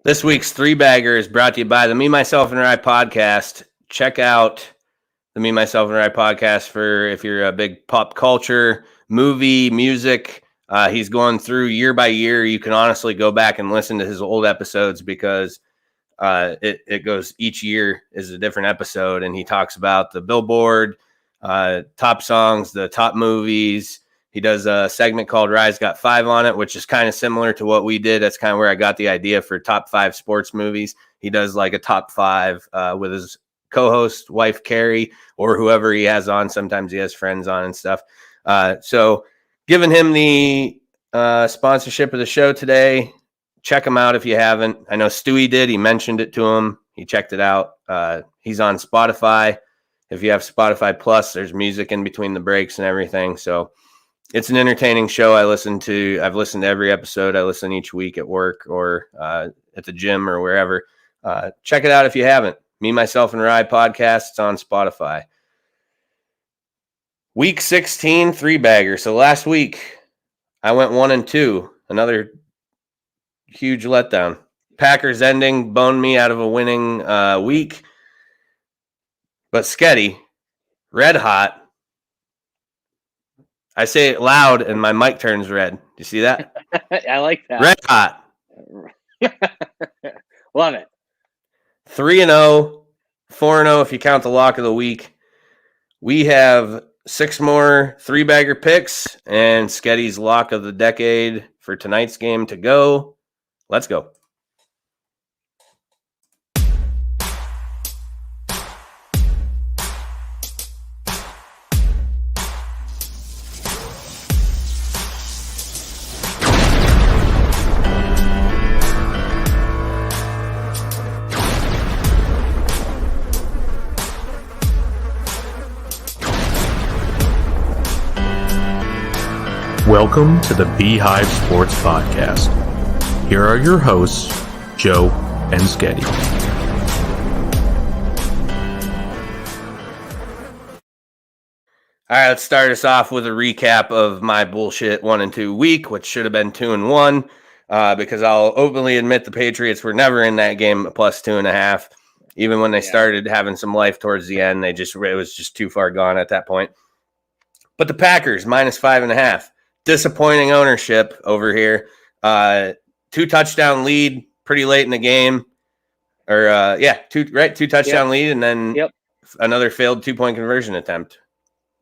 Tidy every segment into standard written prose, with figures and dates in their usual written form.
This week's Three Bagger is brought to you by the Me, Myself, and I podcast. Check out the Me, Myself, and I podcast for if you're a big pop culture, movie, music. He's going through year by year. You can honestly go back and listen to his old episodes because it goes each year is a different episode, and he talks about the Billboard, top songs, the top movies. He does a segment called Rise Got 5 on it, which is kind of similar to what we did. That's kind of where I got the idea for top 5 sports movies. He does like a top 5 with his co-host, wife Carrie, or whoever he has on. Sometimes he has friends on and stuff. So giving him the sponsorship of the show today. Check him out if you haven't. I know Stewie did. He mentioned it to him. He checked it out. He's on Spotify. If you have Spotify Plus, there's music in between the breaks and everything. So it's an entertaining show. I've listened to every episode. I listen each week at work or at the gym or wherever. Check it out if you haven't. Me, Myself, and Rye podcast. It's on Spotify. Week 16, three-bagger. So last week, I went 1-2. Another huge letdown. Packers ending boned me out of a winning week. But Sketty, red hot. I say it loud and my mic turns red. You see that? I like that. Red hot. Love it. 3-0, 4-0 if you count the lock of the week. We have 6 more three-bagger picks and Sketty's lock of the decade for tonight's game to go. Let's go. Welcome to the Beehive Sports Podcast. Here are your hosts, Joe and Sketty. All right, let's start us off with a recap of my bullshit 1-2 week, which should have been 2-1, because I'll openly admit the Patriots were never in that game at plus 2.5. Even when they started having some life towards the end, it was just too far gone at that point. But the Packers, minus 5.5. Disappointing ownership over here. 2-touchdown lead pretty late in the game. Or, two touchdown lead, and then another failed 2-point conversion attempt.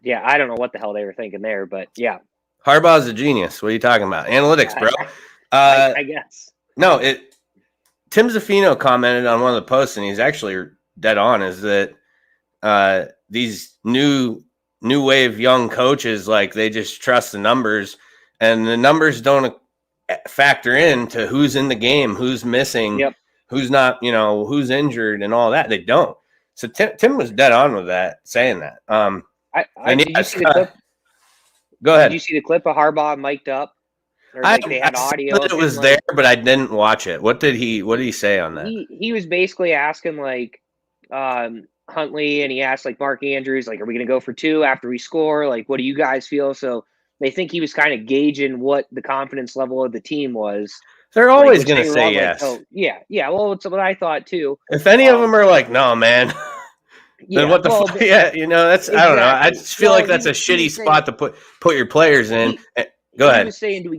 Yeah, I don't know what the hell they were thinking there, but yeah. Harbaugh's a genius. What are you talking about? Analytics, bro. I guess. No, Tim Zaffino commented on one of the posts, and he's actually dead on, is that these new wave young coaches, like, they just trust the numbers, and the numbers don't factor into who's in the game, who's missing, who's not, who's injured and all that. They don't. So Tim was dead on with that, saying that. Did you see the clip? Go ahead. Did you see the clip of Harbaugh mic'd up? Or they had audio. It was there, but I didn't watch it. What did he say on that? He was basically asking Huntley, and he asked Mark Andrews, are we going to go for 2 after we score? What do you guys feel? So they think he was kind of gauging what the confidence level of the team was. They're always going to say yes. Yeah. Well, it's what I thought too. If any of them are no, man. Then what the fuck? Yeah, that's exactly. I don't know. I just feel like that's a shitty spot to put your players in. Go ahead. He was saying, do we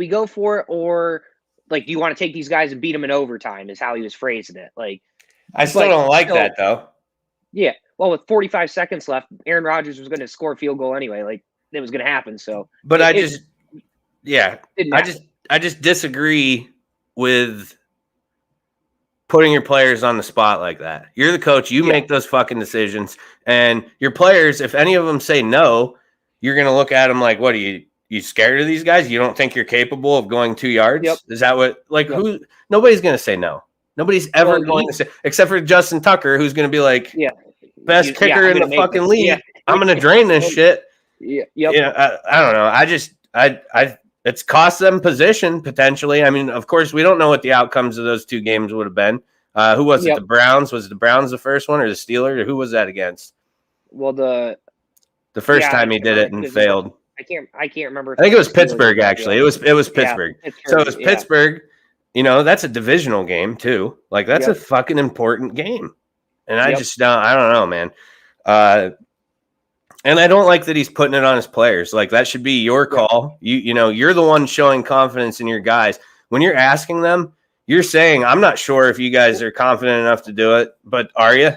go for it, or do you want to take these guys and beat them in overtime? Is how he was phrasing it. I still don't like that though. Yeah. Well, with 45 seconds left, Aaron Rodgers was going to score a field goal anyway. It was going to happen. So, but I just disagree with putting your players on the spot like that. You're the coach. You make those fucking decisions, and your players, if any of them say no, you're going to look at them like, what are you scared of these guys? You don't think you're capable of going 2 yards? Yep. Is that what, who? Nobody's going to say no. Nobody's ever going to say, except for Justin Tucker, who's going to be best kicker in the fucking league. Yeah. I'm going to drain this shit. Yeah. I don't know. It's cost them position potentially. I mean, of course, we don't know what the outcomes of those 2 games would have been. Who was it? The Browns? Was the Browns the first one, or the Steelers? Or who was that against? Well, the first time he did it and failed. I can't remember. I think it was Pittsburgh. Actually, it was Pittsburgh. So it was Pittsburgh. that's a divisional game too. Like, that's a fucking important game. And I don't know, man. And I don't like that he's putting it on his players. Like, that should be your call. You're the one showing confidence in your guys. When you're asking them, you're saying, I'm not sure if you guys are confident enough to do it, but are you?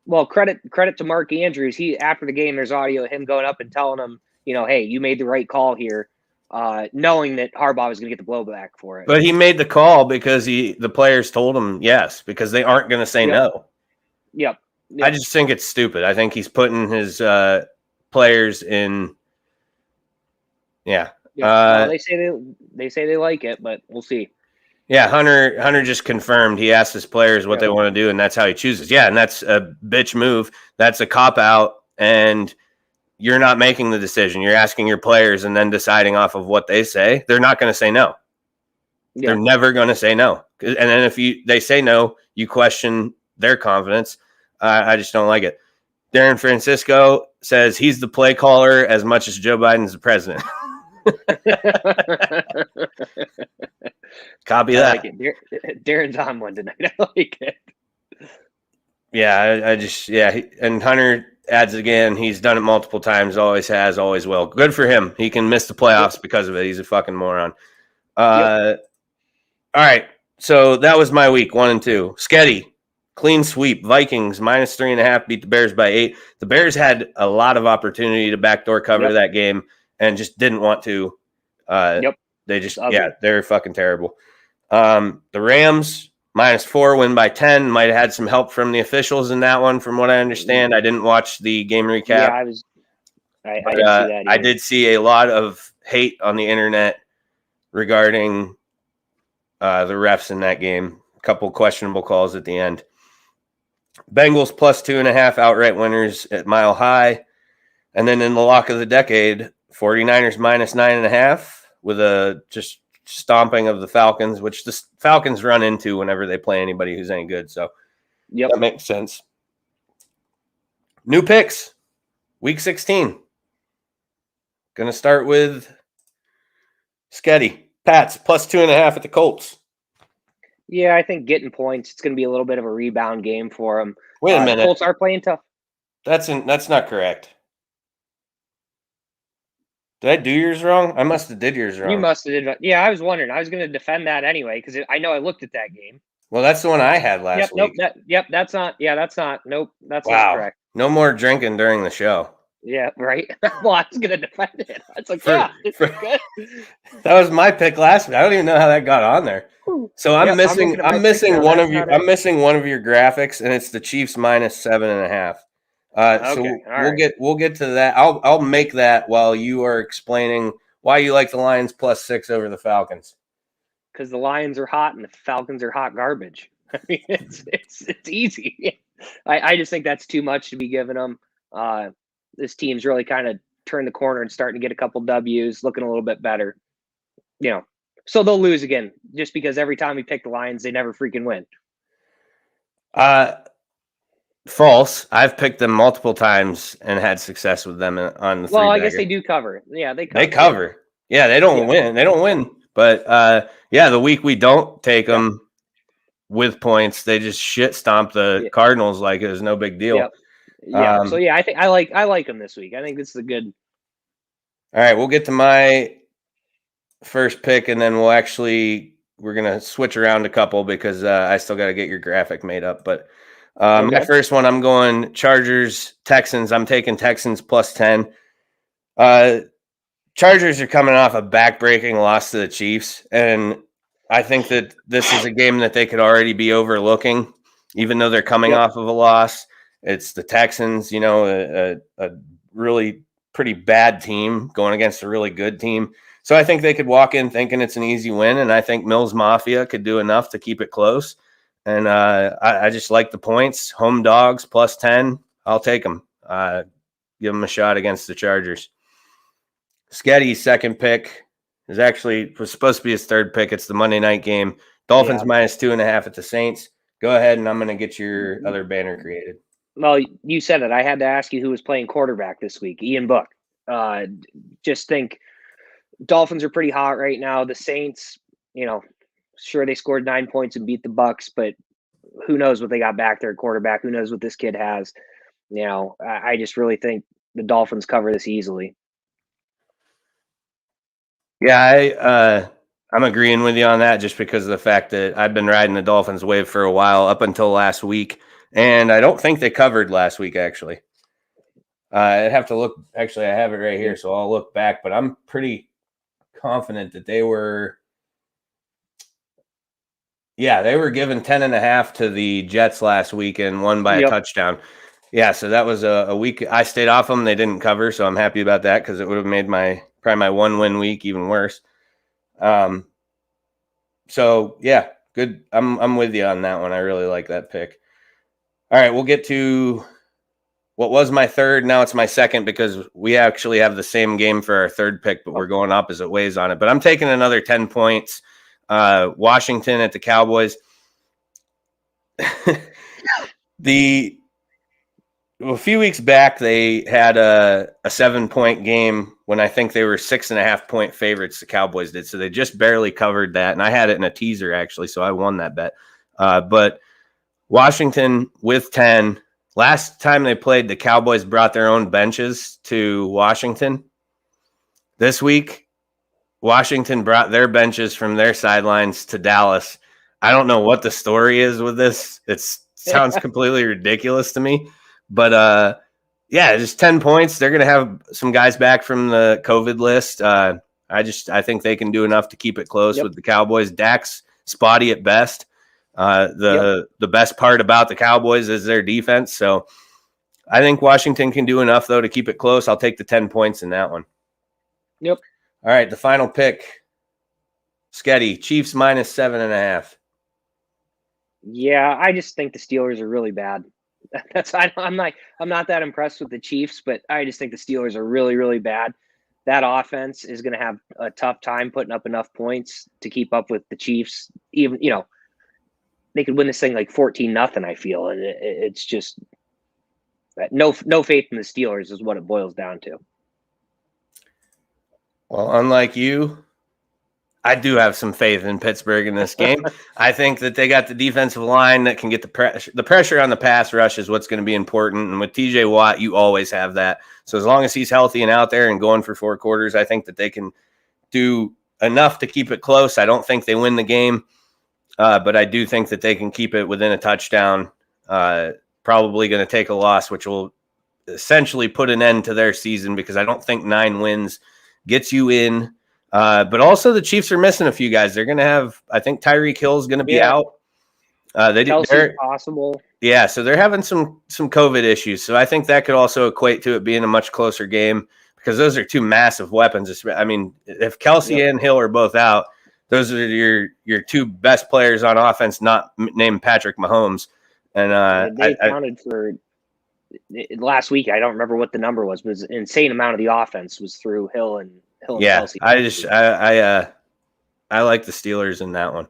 Well, credit to Mark Andrews. He, after the game, there's audio of him going up and telling him, hey, you made the right call here, knowing that Harbaugh was going to get the blowback for it. But he made the call because the players told him yes, because they aren't going to say no. Yep. I just think it's stupid. I think he's putting his players in. Yeah. Well, they say they like it, but we'll see. Yeah, Hunter just confirmed he asked his players what they want to do, and that's how he chooses. Yeah, and that's a bitch move. That's a cop-out, and you're not making the decision. You're asking your players and then deciding off of what they say. They're not going to say no. Yeah. They're never going to say no. And then if they say no, you question their confidence. I just don't like it. Darren Francisco says he's the play caller as much as Joe Biden's the president. Copy that. I like it. Darren's on one tonight. I like it. Yeah, and Hunter adds again, he's done it multiple times, always has, always will. Good for him. He can miss the playoffs because of it. He's a fucking moron. All right, so that was my week, 1 and 2. Sketty, clean sweep. Vikings -3.5 beat the Bears by 8. The Bears had a lot of opportunity to backdoor cover that game and just didn't want to. They just, they're fucking terrible. The Rams -4 win by 10. Might have had some help from the officials in that one, from what I understand. I didn't watch the game recap. Yeah, I didn't see that either. I did see a lot of hate on the internet regarding the refs in that game. A couple questionable calls at the end. Bengals +2.5 outright winners at Mile High. And then in the lock of the decade, 49ers -9.5 with a just stomping of the Falcons, which the Falcons run into whenever they play anybody who's any good. So that makes sense. New picks, week 16. Going to start with Sketty. Pats +2.5 at the Colts. Yeah, I think getting points, it's going to be a little bit of a rebound game for them. Wait a minute. The Colts are playing tough. That's not correct. Did I do yours wrong? I must have did yours wrong. You must have did. Yeah, I was wondering. I was going to defend that anyway because I know I looked at that game. Well, that's the one I had last week. That's not. Yeah, that's not. Nope, that's not correct. No more drinking during the show. Yeah, right. Well, I was going to defend it. It's like, it's good. That was my pick last week. I don't even know how that got on there. So I'm missing one of your graphics, and it's the Chiefs -7.5. So we'll get to that. I'll make that while you are explaining why you like the Lions +6 over the Falcons. Because the Lions are hot and the Falcons are hot garbage. I mean, it's easy. I just think that's too much to be giving them. This team's really kind of turned the corner and starting to get a couple W's, looking a little bit better. So they'll lose again just because every time we pick the Lions, they never freaking win. False. I've picked them multiple times and had success with them on the. Well, I guess they do cover. Yeah, they cover. They cover. Yeah, they don't win. They don't win. But the week we don't take them with points, they just shit stomp the Cardinals like it was no big deal. Yep. Yeah. So I think I like them this week. I think this is a good. All right, we'll get to my first pick, and then we're gonna switch around a couple because I still got to get your graphic made up. But my first one, I'm going Chargers, Texans. I'm taking Texans +10. Chargers are coming off a backbreaking loss to the Chiefs, and I think that this is a game that they could already be overlooking, even though they're coming off of a loss. It's the Texans, a really pretty bad team going against a really good team. So I think they could walk in thinking it's an easy win, and I think Mills Mafia could do enough to keep it close. And I just like the points. Home dogs +10. I'll take them. Give them a shot against the Chargers. Sketty's second pick was supposed to be his third pick. It's the Monday night game. Dolphins -2.5 at the Saints. Go ahead, and I'm going to get your other banner created. Well, you said it. I had to ask you who was playing quarterback this week. Ian Book. Just think Dolphins are pretty hot right now. The Saints, sure they scored 9 points and beat the Bucks, but who knows what they got back there at quarterback? Who knows what this kid has? I just really think the Dolphins cover this easily. Yeah, I'm agreeing with you on that just because of the fact that I've been riding the Dolphins wave for a while up until last week, and I don't think they covered last week, actually. I'd have to look. Actually, I have it right here, so I'll look back, but I'm pretty confident that they were given 10.5 to the Jets last week and won by a touchdown. Yeah, so that was a week. I stayed off them. They didn't cover, so I'm happy about that because it would have made probably my 1-win week even worse. So yeah, good. I'm with you on that one. I really like that pick. All right, we'll get to what was my third. Now it's my second because we actually have the same game for our third pick, but we're going opposite ways on it. But I'm taking another 10 points. Washington at the Cowboys. A few weeks back, they had a 7-point game when I think they were 6.5-point favorites. The Cowboys did, so they just barely covered that, and I had it in a teaser actually, so I won that bet. But Washington with 10. Last time they played, the Cowboys brought their own benches to Washington. This week, Washington brought their benches from their sidelines to Dallas. I don't know what the story is with this. It sounds completely ridiculous to me. But, just 10 points. They're going to have some guys back from the COVID list. I think they can do enough to keep it close with the Cowboys. Dak's spotty at best. The best part about the Cowboys is their defense. So I think Washington can do enough, though, to keep it close. I'll take the 10 points in that one. Yep. All right, the final pick. Sketty, Chiefs minus 7.5. Yeah, I just think the Steelers are really bad. I'm not that impressed with the Chiefs, but I just think the Steelers are really, really bad. That offense is going to have a tough time putting up enough points to keep up with the Chiefs. Even they could win this thing like 14-0. I feel, and it's just no faith in the Steelers is what it boils down to. Well, unlike you, I do have some faith in Pittsburgh in this game. I think that they got the defensive line that can get the pressure. The pressure on the pass rush is what's going to be important. And with TJ Watt, you always have that. So as long as he's healthy and out there and going for 4 quarters, I think that they can do enough to keep it close. I don't think they win the game, but I do think that they can keep it within a touchdown. Probably going to take a loss, which will essentially put an end to their season because I don't think 9 wins gets you in. But also the Chiefs are missing a few guys. They're going to have, I think Tyreek Hill is going to be out. Kelsey's possible. Yeah, so they're having some COVID issues. So I think that could also equate to it being a much closer game because those are 2 massive weapons. I mean, if Kelsey and Hill are both out, those are your 2 best players on offense, not named Patrick Mahomes. And they accounted for last week. I don't remember what the number was, but it was an insane amount of the offense was through Hill and Kelsey. I like the Steelers in that one.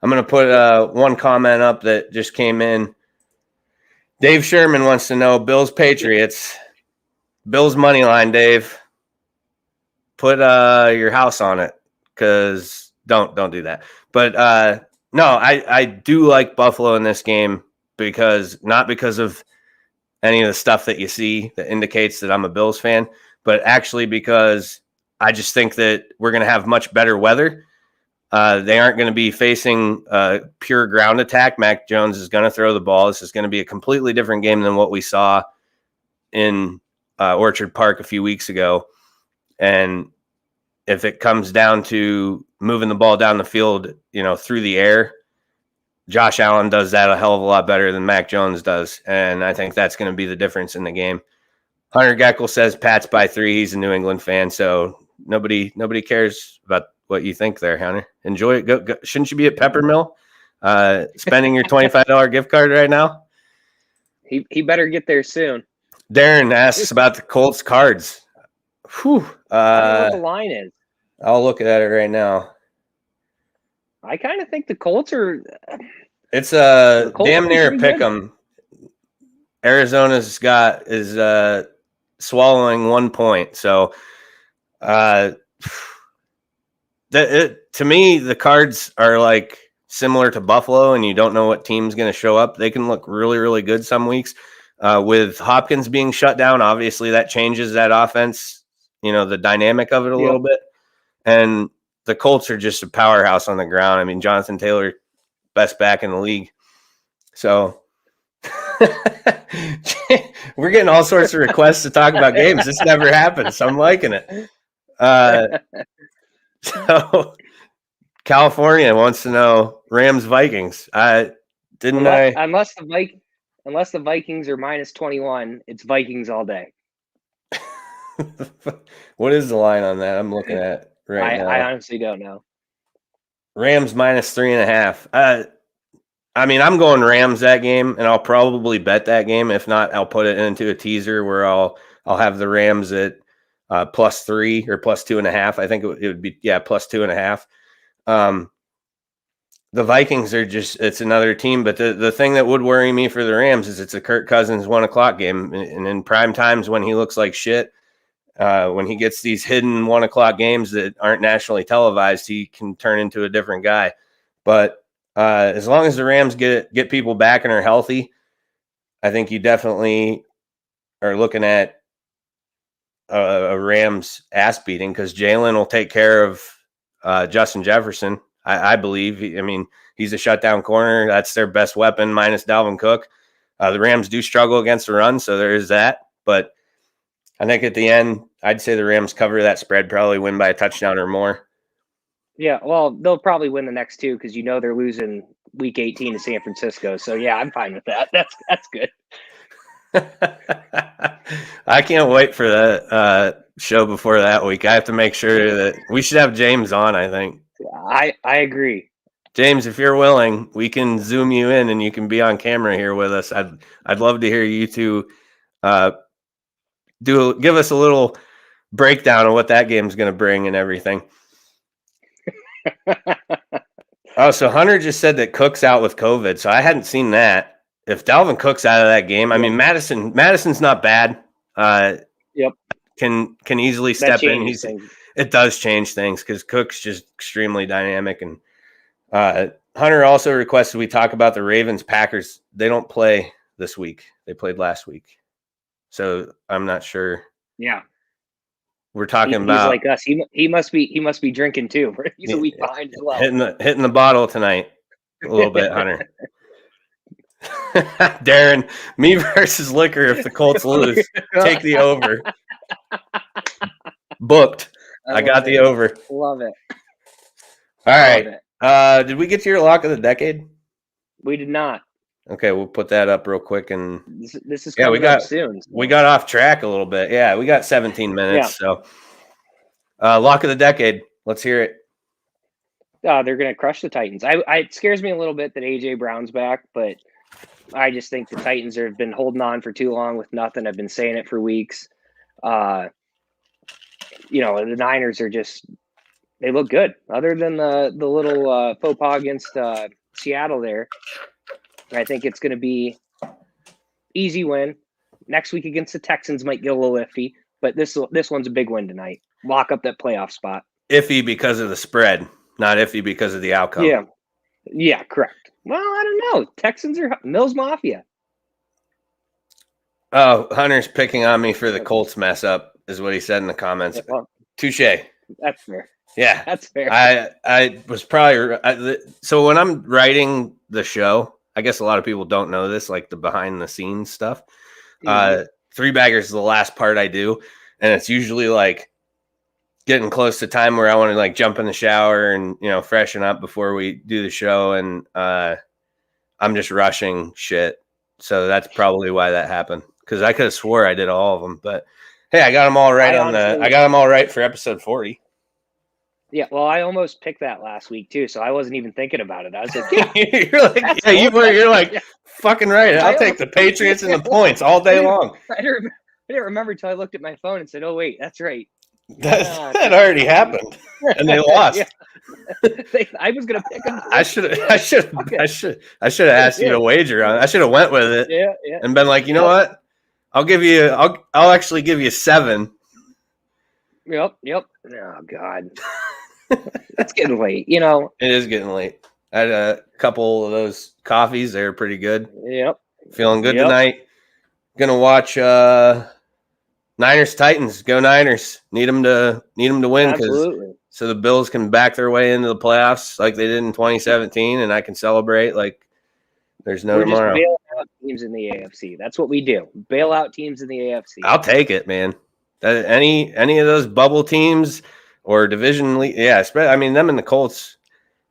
I'm going to put one comment up that just came in. Dave Sherman wants to know Bills Patriots. Bills money line, Dave. Put your house on it because don't do that. But no, I do like Buffalo in this game not because of any of the stuff that you see that indicates that I'm a Bills fan, but actually because I just think that we're going to have much better weather. They aren't going to be facing pure ground attack. Mac Jones is going to throw the ball. This is going to be a completely different game than what we saw in Orchard Park a few weeks ago. And if it comes down to moving the ball down the field, through the air, Josh Allen does that a hell of a lot better than Mac Jones does. And I think that's going to be the difference in the game. Hunter Geckel says Pats by 3. He's a New England fan, so nobody cares about what you think there, Hunter. Enjoy it. Go. Shouldn't you be at Peppermill spending your $25 gift card right now? He better get there soon. Darren asks about the Colts cards. Whew. I don't know what the line is. I'll look at it right now. I kind of think the Colts are. It's damn near a pick 'em. Arizona's is swallowing 1 point. So To me, the Cards are like similar to Buffalo, and you don't know what team's going to show up. They can look really, really good some weeks. With Hopkins being shut down, obviously that changes that offense, the dynamic of it a little bit. And the Colts are just a powerhouse on the ground. I mean, Jonathan Taylor, best back in the league. So we're getting all sorts of requests to talk about games. This never happens, so I'm liking it. So California wants to know Rams Vikings. Unless the Vikings are minus 21, it's Vikings all day. What is the line on that? I'm looking at now. I honestly don't know. Rams minus 3.5. I mean, I'm going Rams that game, and I'll probably bet that game. If not, I'll put it into a teaser where I'll have the Rams at +3 or +2.5. I think it would be +2.5. The Vikings are it's another team, but the thing that would worry me for the Rams is it's a Kirk Cousins 1:00 game, and in prime times when he looks like shit, when he gets these hidden 1:00 games that aren't nationally televised, he can turn into a different guy. But as long as the Rams get people back and are healthy, I think you definitely are looking at a Rams ass beating because Jalen will take care of Justin Jefferson. I believe. I mean, he's a shutdown corner. That's their best weapon, minus Dalvin Cook. The Rams do struggle against the run, so there is that. But I think at the end, I'd say the Rams cover that spread, probably win by a touchdown or more. Yeah, well, they'll probably win the next two because they're losing Week 18 to San Francisco. So yeah, I'm fine with that. That's good. I can't wait for that show before that week. I have to make sure that we should have James on. I think. I agree. James, if you're willing, we can zoom you in and you can be on camera here with us. I'd love to hear you two give us a little breakdown of what that game's going to bring and everything. Oh, so Hunter just said that Cook's out with COVID, so I hadn't seen that. If Dalvin Cook's out of that game, I mean Madison's not bad. Yep, can easily step in. It does change things because Cook's just extremely dynamic. And Hunter also requested we talk about the Ravens Packers. They don't play this week. They played last week, so I'm not sure. Yeah. We're talking he's about like us. He must be drinking too. He's a week behind as well. Hitting the bottle tonight a little bit, Hunter. Darren, me versus liquor. If the Colts lose, take the over. Booked. I got the over. Love it. All right. Did we get to your lock of the decade? We did not. Okay, we'll put that up real quick. And this is coming up soon. We got off track a little bit. Yeah, we got 17 minutes. So, lock of the decade. Let's hear it. They're going to crush the Titans. It scares me a little bit that A.J. Brown's back, but I just think the Titans have been holding on for too long with nothing. I've been saying it for weeks. The Niners are they look good. Other than the little faux pas against Seattle there, I think it's going to be easy win. Next week against the Texans might get a little iffy, but this one's a big win tonight. Lock up that playoff spot. Iffy because of the spread, not iffy because of the outcome. Yeah, correct. Well, I don't know. Texans are Mills Mafia. Oh, Hunter's picking on me for the Colts mess up, is what he said in the comments. Yeah, well, touche. That's fair. Yeah, that's fair. I was probably so when I'm writing the show, I guess a lot of people don't know this, like the behind the scenes stuff. Mm-hmm. Three baggers is the last part I do, and it's usually like getting close to time where I want to like jump in the shower and freshen up before we do the show, and I'm just rushing shit. So that's probably why that happened, because I could have swore I did all of them, but hey, I got them all right I got them all right for episode 40. Yeah, well, I almost picked that last week too, so I wasn't even thinking about it. I was like, you're like fucking right. I'll take the Patriots and the points all day long. I didn't remember until I looked at my phone and said, "Oh wait, that's right." That already happened, and they lost. Yeah. I was gonna pick them. I should have asked you to wager on it. I should have went with it. Yeah. And been like, you know what? I'll actually give you 7. Yep. Oh God. It's getting late, you know. It is getting late. I had a couple of those coffees. They were pretty good. Yep. Feeling good Yep. tonight. Gonna watch Niners Titans. Go Niners. Need them to win Absolutely. so the Bills can back their way into the playoffs like they did in 2017, and I can celebrate like there's no We're tomorrow. just bailing out teams in the AFC. That's what we do. Bail out teams in the AFC. I'll take it, man. Any of those bubble teams or division league, yeah. I mean, them and the Colts.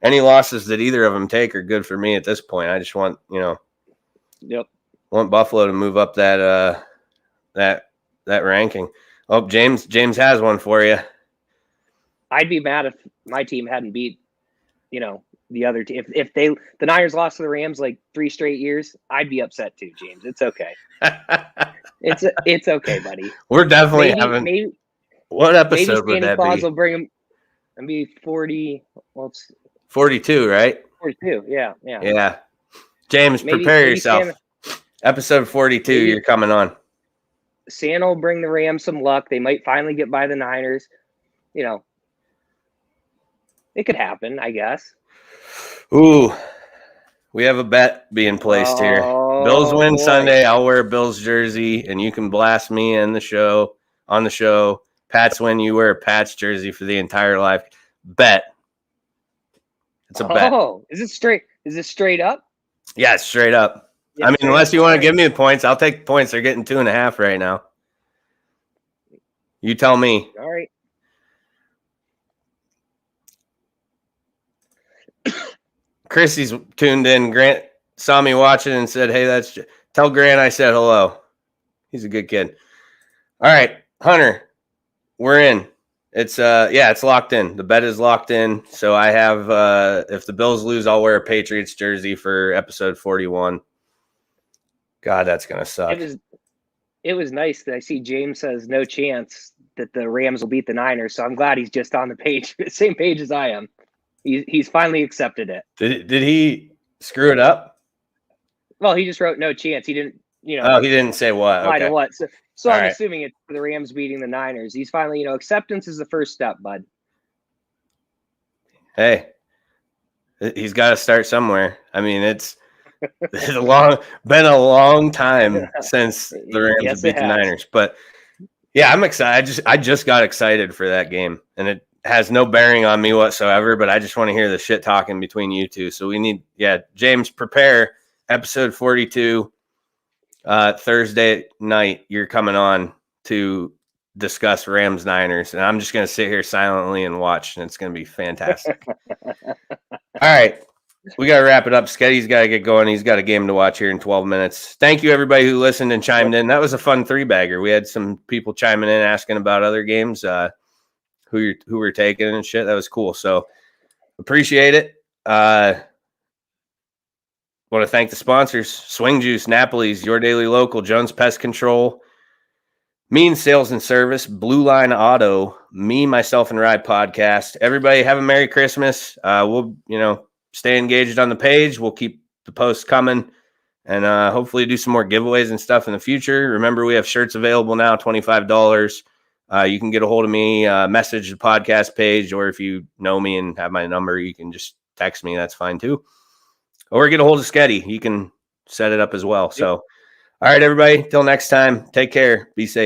Any losses that either of them take are good for me at this point. I just want want Buffalo to move up that ranking. Oh, James has one for you. I'd be mad if my team hadn't beat, the other team. If the Niners lost to the Rams like 3 straight years, I'd be upset too, James. It's okay. It's okay, buddy. We're definitely having. What episode would that Claus be? will bring him. And be 40. Well, it's 42, right? 42. Yeah. Yeah. James, prepare yourself. Episode 42, you're coming on. Santa will bring the Rams some luck. They might finally get by the Niners. It could happen, I guess. Ooh, we have a bet being placed here. Bills win Sunday. I'll wear a Bills jersey, and you can blast me on the show. Pats win. You wear a Pats jersey for the entire life. Bet. It's a bet. Oh, is it straight? Is it straight up? Yeah, it's straight up. Yeah, I mean, unless you want to give me the points, I'll take the points. They're getting 2.5 right now. You tell me. All right. Chrissy's tuned in. Grant saw me watching and said, "Hey, tell Grant I said hello." He's a good kid. All right, Hunter, we're in. It's it's locked in. The bet is locked in. So I have if the Bills lose, I'll wear a Patriots jersey for episode 41. God, that's gonna suck. It was nice that I see James says no chance that the Rams will beat the Niners. So I'm glad he's just on the same page as I am. He's finally accepted it. Did he screw it up? Well, he just wrote no chance. He didn't, Oh, he didn't say what. Okay. What? So I'm right. assuming it's the Rams beating the Niners. He's finally, acceptance is the first step, bud. Hey, he's got to start somewhere. I mean, it's been a long time since the Rams beat the Niners. But yeah, I'm excited. I just got excited for that game, and it has no bearing on me whatsoever. But I just want to hear the shit talking between you two. So we need, James, prepare episode 42. Thursday night, you're coming on to discuss Rams Niners, and I'm just going to sit here silently and watch, and it's going to be fantastic. All right, we got to wrap it up. Sketty's got to get going. He's got a game to watch here in 12 minutes. Thank you, everybody who listened and chimed in. That was a fun 3-bagger. We had some people chiming in asking about other games, who we're taking and shit. That was cool. So appreciate it. Want to thank the sponsors: Swing Juice, Napoli's, Your Daily Local, Jones Pest Control, Mean Sales and Service, Blue Line Auto, Me, Myself, and Ride Podcast. Everybody have a Merry Christmas. We'll, stay engaged on the page. We'll keep the posts coming and hopefully do some more giveaways and stuff in the future. Remember, we have shirts available now, $25. You can get a hold of me, message the podcast page, or if you know me and have my number, you can just text me. That's fine too. Or get a hold of Sketty. He can set it up as well. So, all right, everybody. Till next time, take care. Be safe.